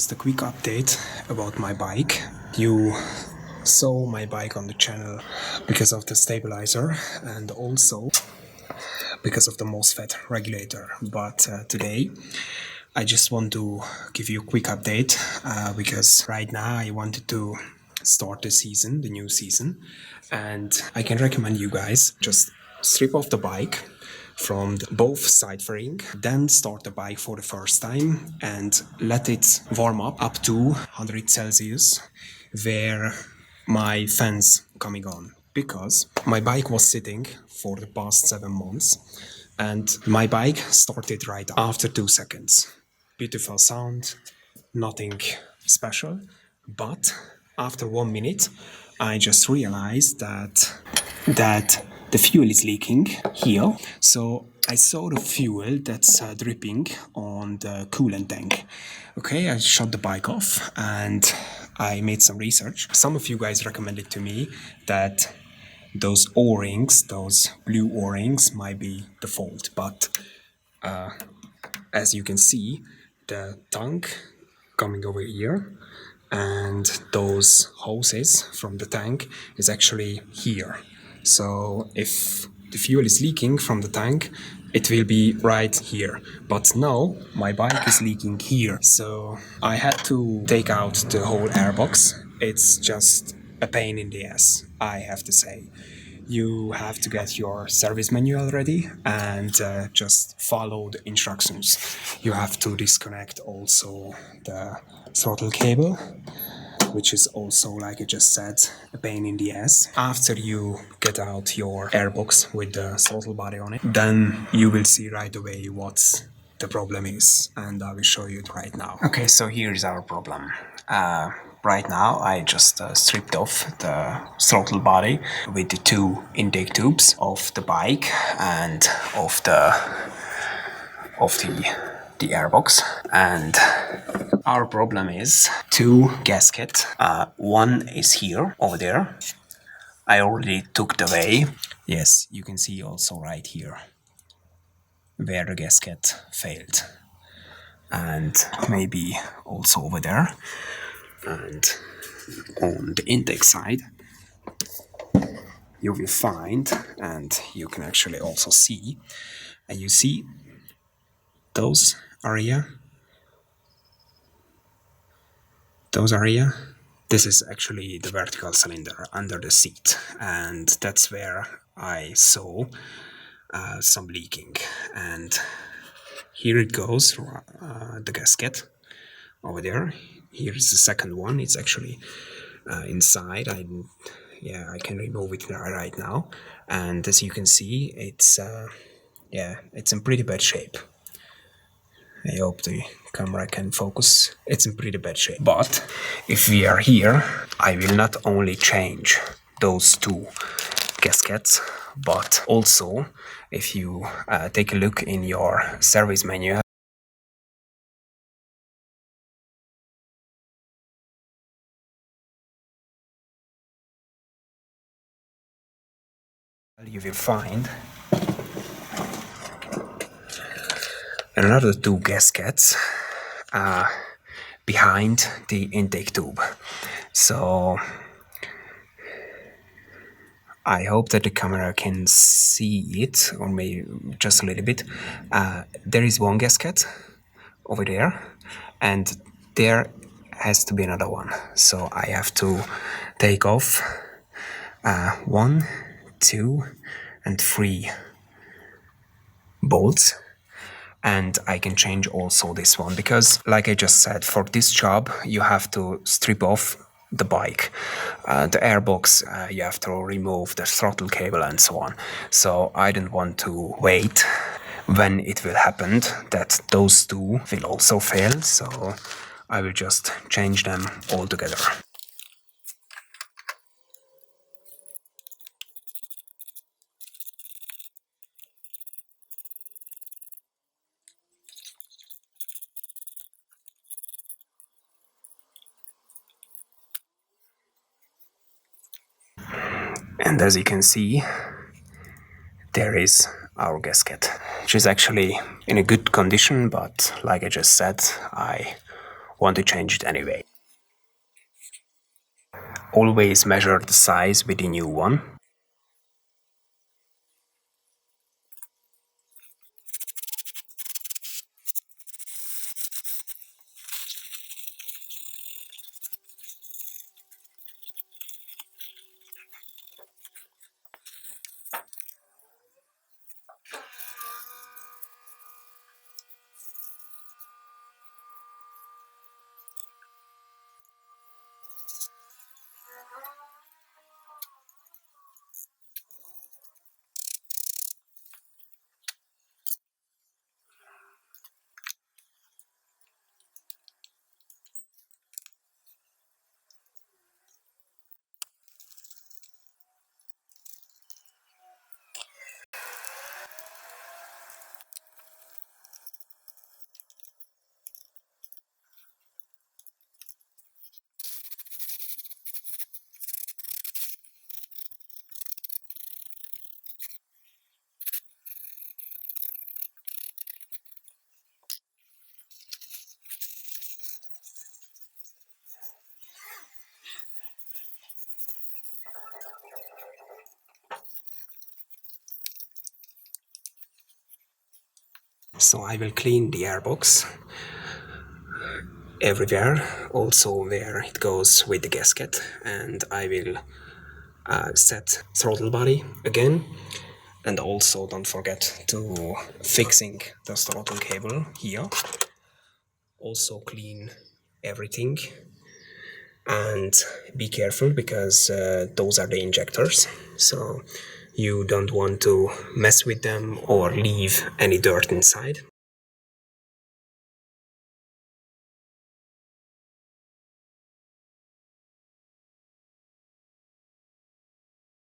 just a quick update about my bike. You saw my bike on the channel because of the stabilizer and also because of the MOSFET regulator. But today I just want to give you a quick update because right now I wanted to start the season, the new season, and I can recommend you guys just strip off the bike from both side fairing, then start the bike for the first time and let it warm up to 100 Celsius where my fans coming on, because my bike was sitting for the past 7 months and my bike started right after 2 seconds. Beautiful sound, nothing special, but after 1 minute I just realized that the fuel is leaking here. So I saw the fuel that's dripping on the coolant tank. Okay, I shut the bike off and I made some research. Some of you guys recommended to me that those O-rings, those blue O-rings might be the fault, but as you can see, the tank coming over here and those hoses from the tank is actually here. So if the fuel is leaking from the tank, it will be right here. But now my bike is leaking here. So I had to take out the whole airbox. It's just a pain in the ass, I have to say. You have to get your service manual ready and just follow the instructions. You have to disconnect also the throttle cable, which is also, like I just said, a pain in the ass. After you get out your airbox with the throttle body on it, then you will see right away what the problem is, and I will show you it right now. Okay, so here is our problem. Right now I just stripped off the throttle body with the 2 intake tubes of the bike and of the airbox, and our problem is 2 gaskets. One is here, over there. I already took it away. Yes, you can see also right here where the gasket failed, and maybe also over there. And on the intake side you will find, and you can actually also see, and you see those area, this is actually the vertical cylinder under the seat, and that's where I saw some leaking. And here it goes, the gasket over there. Here is the second one. It's actually inside. I can remove it right now, and as you can see, it's it's in pretty bad shape. I hope the camera can focus. It's in pretty bad shape. But if we are here, I will not only change those 2 gaskets, but also if you take a look in your service manual, you will find another 2 gaskets behind the intake tube. So I hope that the camera can see it, or maybe just a little bit. There is 1 gasket over there, and there has to be another one. So I have to take off 1, 2, and 3 bolts, and I can change also this one, because like I just said, for this job you have to strip off the bike, the airbox, you have to remove the throttle cable and so on. So I don't want to wait when it will happen that those 2 will also fail, so I will just change them all together. And as you can see, there is our gasket, which is actually in a good condition, but like I just said, I want to change it anyway. Always measure the size with the new one. So I will clean the airbox everywhere, also where it goes with the gasket, and I will set throttle body again, and also don't forget to fixing the throttle cable here. Also clean everything and be careful because those are the injectors, so you don't want to mess with them or leave any dirt inside.